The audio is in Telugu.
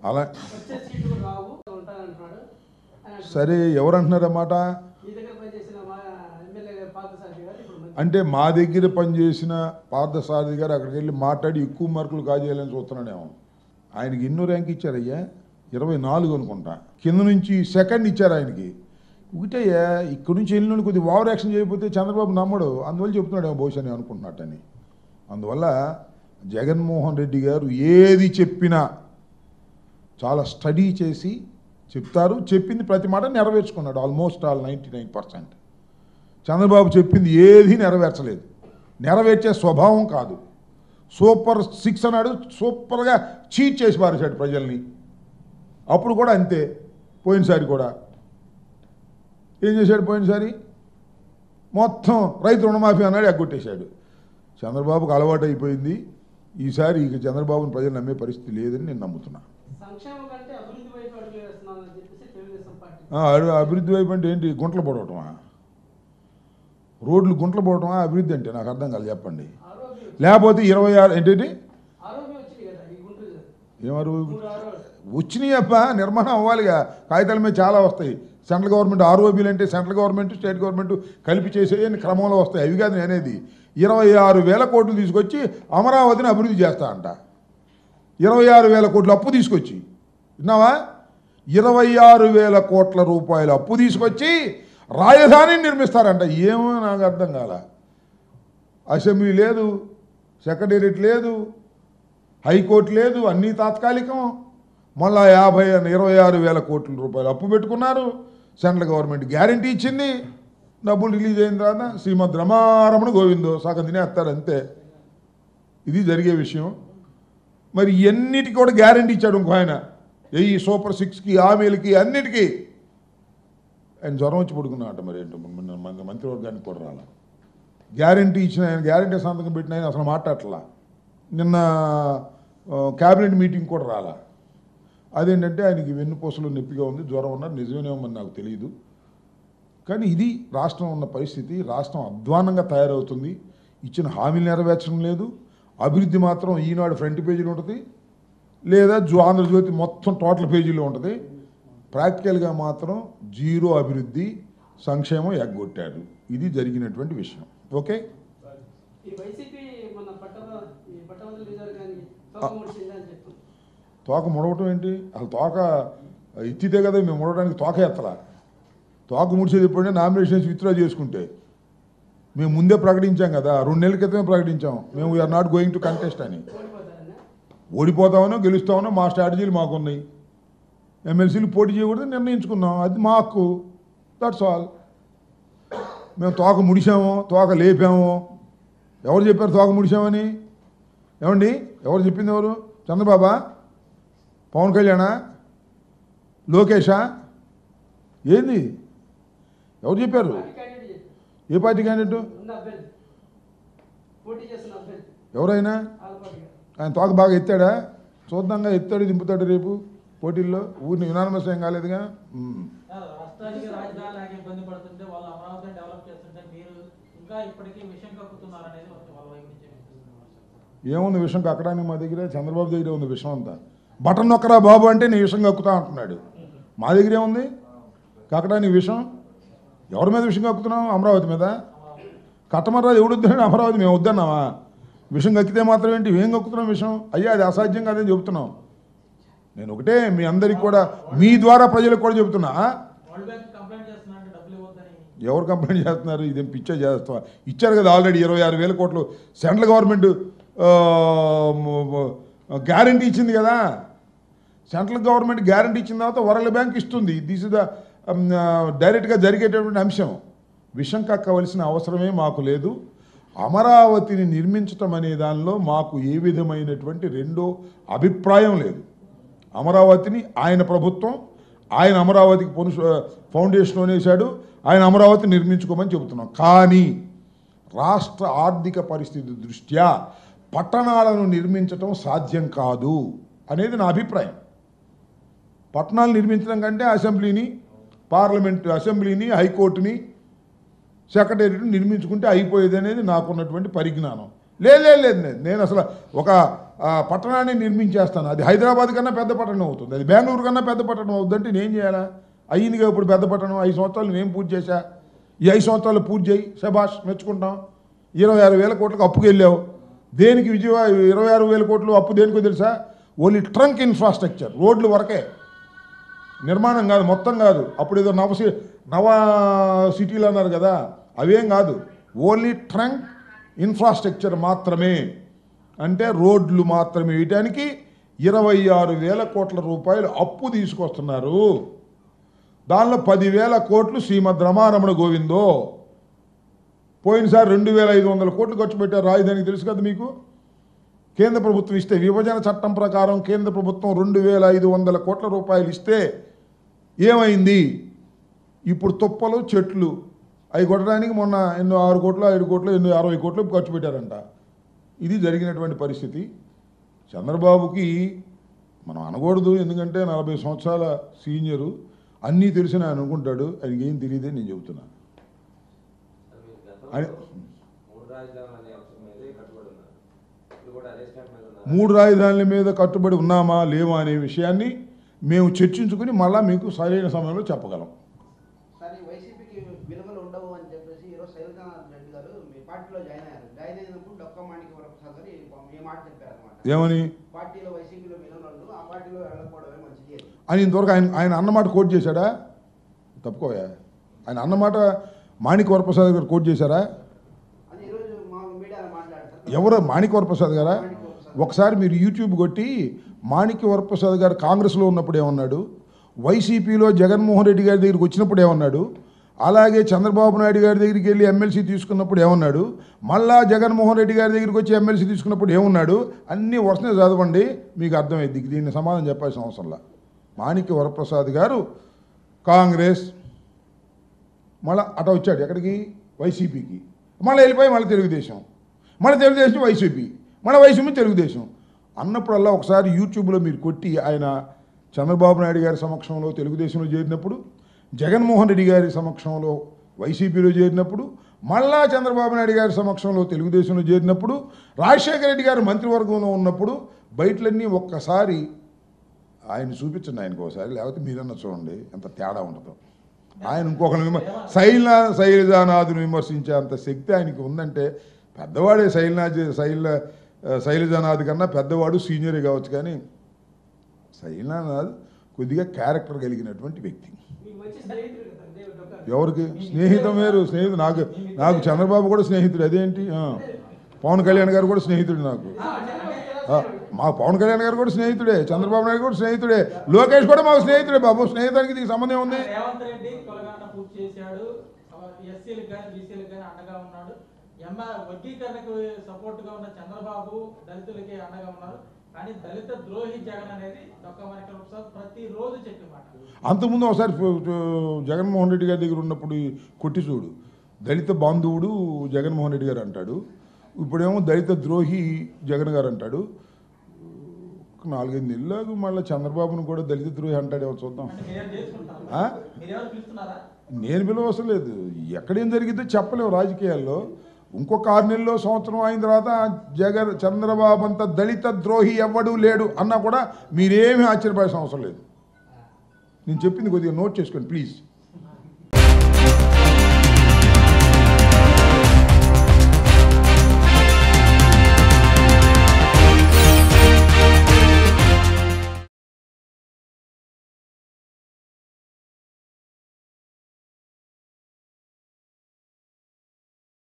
అలా సరే ఎవరంటున్నారన్నమాట అంటే మా దగ్గర పనిచేసిన పార్థసారథి గారు అక్కడికి వెళ్ళి మాట్లాడి ఎక్కువ మార్కులు కాజేయాలని చూస్తున్నాడేమో. ఆయనకి ఎన్నో ర్యాంక్ ఇచ్చారయ్యా 24 అనుకుంటా. కింద నుంచి సెకండ్ ఇచ్చారు ఆయనకి. ఒకటయ్యా ఇక్కడి నుంచి వెళ్ళిన కొద్దిగా ఓవర్ యాక్షన్ చేయకపోతే చంద్రబాబు నమ్మడు, అందువల్ల చెప్తున్నాడేమో బహుశా నేను అనుకుంటున్నట్టని. అందువల్ల జగన్మోహన్ రెడ్డి గారు ఏది చెప్పినా చాలా స్టడీ చేసి చెప్తారు. చెప్పింది ప్రతి మాట నెరవేర్చుకున్నాడు ఆల్మోస్ట్ ఆల్ 99%. చంద్రబాబు చెప్పింది ఏది నెరవేర్చలేదు, నెరవేర్చే స్వభావం కాదు. సూపర్ 6 అన్నాడు, సూపర్గా చీట్ చేసి పారేశాడు ప్రజల్ని. అప్పుడు కూడా అంతే, పోయినసారి కూడా ఏం చేశాడు? పోయినసారి మొత్తం రైతు రుణమాఫీ అన్నాడు, ఎగ్గొట్టేశాడు. చంద్రబాబుకు అలవాటు అయిపోయింది. ఈసారి ఇక చంద్రబాబుని ప్రజలు నమ్మే పరిస్థితి లేదని నేను నమ్ముతున్నా. అభివృద్ధి వైపు అంటే ఏంటి? గుంటలు పడవటమా? రోడ్లు గుంటలు పోవటమా అభివృద్ధి అంటే? నాకు అర్థం కాదు, చెప్పండి. లేకపోతే 26 ఏంటండి ఏమారు వచ్చినాయి అప్ప, నిర్మాణం అవ్వాలిగా. కాగితాల మీద చాలా వస్తాయి. సెంట్రల్ గవర్నమెంట్ ఆర్ఓబీలు అంటే సెంట్రల్ గవర్నమెంట్ స్టేట్ గవర్నమెంట్ కలిపి చేసే క్రమంలో వస్తాయి. అవి కాదు నేనేది. 26,000 కోట్లు తీసుకొచ్చి అమరావతిని అభివృద్ధి చేస్తా అంట. 26,000 కోట్లు అప్పు తీసుకొచ్చి, విన్నావా? 26,000 కోట్ల రూపాయలు అప్పు తీసుకొచ్చి రాజధానిని నిర్మిస్తారంట. ఏమో నాకు అర్థం కాల. అసెంబ్లీ లేదు, సెక్రటేరియట్ లేదు, హైకోర్టు లేదు, అన్నీ తాత్కాలికం. మళ్ళా 26,000 కోట్ల రూపాయలు అప్పు పెట్టుకున్నారు. సెంట్రల్ గవర్నమెంట్ గ్యారంటీ ఇచ్చింది. డబ్బులు రిలీజ్ అయిన తర్వాత శ్రీమద్ రమారమణ గోవిందో సగం తినేస్తారు అంతే. ఇది జరిగే విషయం. మరి ఎన్నిటికీ కూడా గ్యారంటీ ఇచ్చాడు ఇంకో ఆయన. ఈ సూపర్ 6కి హామీలకి అన్నిటికీ ఆయన జ్వరం వచ్చి పడుకున్నాట. మరి ఏంటో మంత్రివర్గానికి కూడా రాల. గ్యారంటీ ఇచ్చిన ఆయన, గ్యారంటీ సంతకం పెట్టిన ఆయన అసలు మాట్లాడట్లా. నిన్న క్యాబినెట్ మీటింగ్ కూడా రాలా. అదేంటంటే ఆయనకి వెన్నుపూసలు నొప్పిగా ఉంది, జ్వరం ఉన్నారు. నిజమేమని నాకు తెలియదు. కానీ ఇది రాష్ట్రం ఉన్న పరిస్థితి. రాష్ట్రం అధ్వానంగా తయారవుతుంది. ఇచ్చిన హామీలు నెరవేర్చడం లేదు. అభివృద్ధి మాత్రం ఈనాడు ఫ్రంట్ పేజీలో ఉంటుంది, లేదా ఆంధ్రజ్యోతి మొత్తం టోటల్ పేజీలో ఉంటుంది. ప్రాక్టికల్గా మాత్రం జీరో అభివృద్ధి, సంక్షేమం ఎగ్గొట్టాడు. ఇది జరిగినటువంటి విషయం. ఓకే, తోక ముడవటం ఏంటి? అసలు తోక ఎత్తితే కదా మేము ముడవడానికి. తోక ఎత్తలా. తోక ముడిచేది ఎప్పుడంటే నామినేషన్స్ విత్డ్రా చేసుకుంటే. మేము ముందే ప్రకటించాం కదా, 2 నెలల క్రితమే ప్రకటించాం మేము we're not going to contest అని. ఓడిపోతామనో గెలుస్తామనో మా స్ట్రాటజీలు మాకున్నాయి. ఎమ్మెల్సీలు పోటీ చేయకూడదు నిర్ణయించుకున్నాం. అది మా హక్కు. That's all. మేము తోక ముడిసామో తోక లేపామో ఎవరు చెప్పారు తోక ముడిసామని? ఏమండి, ఎవరు చెప్పింది? ఎవరు? చంద్రబాబా, పవన్ కళ్యాణా, లోకేషా? ఏంది? ఎవరు చెప్పారు? ఏ పార్టీ క్యాండిడేట్? ఎవరైనా ఆయన తోక బాగా ఎత్తాడా? చూద్దాంగా. ఎత్తాడు, దింపుతాడు రేపు పోటీల్లో. ఊరిని యునానిమస్ ఏం కాలేదుగా. ఏముంది విషయం కక్కడానికి? మా దగ్గర చంద్రబాబు దగ్గర ఉంది విషయం అంతా. బటన్ నొక్కరా బాబు అంటే నీ విషయం కక్కుతా అంటున్నాడు. మా దగ్గరే ఉంది కక్కడానికి విషయం. ఎవరి మీద విషయం కక్కుతున్నాం? అమరావతి మీద. కట్టమర్రాదు ఎవడు వద్దాడు? అమరావతి మేము వద్దన్నావా? విషయం కక్కితే మాత్రం ఏంటి? ఏం కక్కుతున్నాం విషయం? అయ్యా అది అసాధ్యం కాదని చెబుతున్నాం. నేను ఒకటే మీ అందరికి కూడా, మీ ద్వారా ప్రజలకు కూడా చెబుతున్నా. ఎవరు కంప్లైంట్ చేస్తున్నారు? ఇదేం పిచ్చే చేస్తా. ఇచ్చారు కదా ఆల్రెడీ 26,000 కోట్లు. సెంట్రల్ గవర్నమెంట్ గ్యారంటీ ఇచ్చింది కదా. సెంట్రల్ గవర్నమెంట్ గ్యారంటీ ఇచ్చిన తర్వాత వరల్డ్ బ్యాంక్ ఇస్తుంది. దిస్ ఇస్ ద డైరెక్ట్గా జరిగేటటువంటి అంశం. విషం కక్కవలసిన అవసరమే మాకు లేదు. అమరావతిని నిర్మించటం అనే దానిలో మాకు ఏ విధమైనటువంటి రెండో అభిప్రాయం లేదు. అమరావతిని ఆయన ప్రభుత్వం, ఆయన అమరావతికి ఫౌండేషన్ వేశాడు, ఆయన అమరావతి నిర్మించుకోమని చెబుతున్నాం. కానీ రాష్ట్ర ఆర్థిక పరిస్థితి దృష్ట్యా పట్టణాలను నిర్మించటం సాధ్యం కాదు అనేది నా అభిప్రాయం. పట్టణాలు నిర్మించడం కంటే అసెంబ్లీని, పార్లమెంట్ అసెంబ్లీని, హైకోర్టుని, సెక్రటేరియట్ని నిర్మించుకుంటే అయిపోయేది అనేది నాకున్నటువంటి పరిజ్ఞానం. లేదు నేను అసలు ఒక పట్టణాన్ని నిర్మించేస్తాను, అది హైదరాబాద్ కన్నా పెద్ద పట్టణం అవుతుంది, అది బెంగళూరు కన్నా పెద్ద పట్టణం అవుతుందంటే నేను చేయాలా? అయ్యిందిగా ఇప్పుడు పెద్ద పట్టణం, 5 సంవత్సరాలు నేను పూర్తి చేశా, ఈ 5 సంవత్సరాలు పూర్తి చేయి, శభాష్, మెచ్చుకుంటాం. 26,000 కోట్లకు అప్పుకి వెళ్ళావు, దేనికి 26,000 కోట్లు అప్పు దేనికో తెలుసా? ఓన్లీ ట్రంక్ ఇన్ఫ్రాస్ట్రక్చర్, రోడ్లు వరకే, నిర్మాణం కాదు, మొత్తం కాదు. అప్పుడు ఏదో నవ సిటీలు అన్నారు కదా, అవేం కాదు, ఓన్లీ ట్రంక్ ఇన్ఫ్రాస్ట్రక్చర్ మాత్రమే, అంటే రోడ్లు మాత్రమే వేయటానికి 26,000 కోట్ల రూపాయలు అప్పు తీసుకొస్తున్నారు. దానిలో 10,000 కోట్లు శ్రీమద్ రమారమణ గోవిందో. పోయినసారి 2,500 కోట్లు ఖర్చు పెట్టారు రాజధానికి, తెలుసు కదా మీకు. కేంద్ర ప్రభుత్వం ఇస్తే, విభజన చట్టం ప్రకారం కేంద్ర ప్రభుత్వం 2,500 కోట్ల రూపాయలు ఇస్తే ఏమైంది? ఇప్పుడు తుప్పలు చెట్లు అవి కొట్టడానికి మొన్న ఎన్నో 6 కోట్లు 5 కోట్లు ఎన్నో 60 కోట్లు ఖర్చు పెట్టారంట. ఇది జరిగినటువంటి పరిస్థితి. చంద్రబాబుకి మనం అనకూడదు, ఎందుకంటే 40 సంవత్సరాల సీనియరు, అన్నీ తెలిసిన ఆయన అనుకుంటాడు, ఆయనకి ఏం తెలియదే నేను చెబుతున్నాను. మూడు రాజధానుల మీద కట్టుబడి ఉన్నామా లేవా అనే విషయాన్ని మేము చర్చించుకుని మళ్ళా మీకు సరైన సమయంలో చెప్పగలం. ఏమని అని ఇంతవరకు ఆయన అన్నమాట కోట్ చేశాడా? తప్పుకోయా, ఆయన అన్నమాట మాణిక్ వరప్రసాద్ గారు కోట్ చేశారా? ఎవరు? మాణిక్ వరప్రసాద్ గారా? ఒకసారి మీరు యూట్యూబ్ కొట్టి మాణిక్ వరప్రసాద్ గారు కాంగ్రెస్లో ఉన్నప్పుడు ఏమన్నాడు, వైసీపీలో జగన్మోహన్ రెడ్డి గారి దగ్గరికి వచ్చినప్పుడు ఏమన్నాడు, అలాగే చంద్రబాబు నాయుడు గారి దగ్గరికి వెళ్ళి ఎమ్మెల్సీ తీసుకున్నప్పుడు ఏమన్నాడు, మళ్ళా జగన్మోహన్ రెడ్డి గారి దగ్గరికి వచ్చి ఎమ్మెల్సీ తీసుకున్నప్పుడు ఏమన్నాడు, అన్నీ వరుసనే చదవండి, మీకు అర్థమైంది. దీన్ని సమాధానం చెప్పాల్సిన అవసరంలా. మాణిక్ వరప్రసాద్ గారు కాంగ్రెస్, మళ్ళీ అట వచ్చాడు ఎక్కడికి? వైసీపీకి, మళ్ళీ వెళ్ళిపోయి మళ్ళీ తెలుగుదేశం, మళ్ళీ తెలుగుదేశం వైసీపీ, మళ్ళీ వైసీపీ తెలుగుదేశం అన్నప్పుడల్లా ఒకసారి యూట్యూబ్లో మీరు కొట్టి, ఆయన చంద్రబాబు నాయుడు గారి సమక్షంలో తెలుగుదేశంలో చేరినప్పుడు, జగన్మోహన్ రెడ్డి గారి సమక్షంలో వైసీపీలో చేరినప్పుడు, మళ్ళా చంద్రబాబు నాయుడు గారి సమక్షంలో తెలుగుదేశంలో చేరినప్పుడు, రాజశేఖర రెడ్డి గారు మంత్రివర్గంలో ఉన్నప్పుడు, బయటలన్నీ ఒక్కసారి ఆయన చూపించండి, ఆయనకు ఒకసారి, లేకపోతే మీరన్నా చూడండి ఎంత తేడా ఉంటుందో. ఆయన ఇంకొకరిని శైలజానాథుని విమర్శించే అంత శక్తి ఆయనకి ఉందంటే, పెద్దవాడే శైలజానాథ్ కన్నా పెద్దవాడు, సీనియరే కావచ్చు, కానీ శైలజానాథ్ కొద్దిగా క్యారెక్టర్ కలిగినటువంటి వ్యక్తి. ఎవరికి స్నేహితం వేరు, స్నేహితుడు నాకు చంద్రబాబు కూడా స్నేహితుడు. అదేంటి? పవన్ కళ్యాణ్ గారు కూడా స్నేహితుడు నాకు. మా పవన్ కళ్యాణ్ గారు కూడా స్నేహితుడే, చంద్రబాబు నాయుడు కూడా స్నేహితుడే, లోకేష్ కూడా మాకు స్నేహితుడే బాబు. స్నేహితానికి దీనికి సంబంధం ఉంది. వర్గీకరణకు సపోర్ట్ గా ఉన్న చంద్రబాబు దళితులకి అండగా ఉన్నారు, కానీ దళిత ద్రోహి జగన్ అనేది ప్రతిరోజు చెప్పే మాట. అంతకుముందు ఒకసారి జగన్మోహన్ రెడ్డి గారి దగ్గర ఉన్నప్పుడు కొట్టి చూడు, దళిత బాంధవుడు జగన్మోహన్ రెడ్డి గారు అంటాడు, ఇప్పుడేమో దళిత ద్రోహి జగన్ గారు అంటాడు. 4-5 నెలలకు మళ్ళీ చంద్రబాబును కూడా దళిత ద్రోహి అంటాడేమో చూద్దాం. నేను పిలవసలేదు, ఎక్కడేం జరిగిద్దో చెప్పలేవు రాజకీయాల్లో. ఇంకొక 6 నెలల్లో సంవత్సరం అయిన తర్వాత చంద్రబాబు అంత దళిత ద్రోహి ఎవ్వడూ లేడు అన్నా కూడా మీరేమీ ఆశ్చర్యపడాల్సిన అవసరం లేదు. నేను చెప్పింది కొద్దిగా నోట్ చేసుకోండి ప్లీజ్.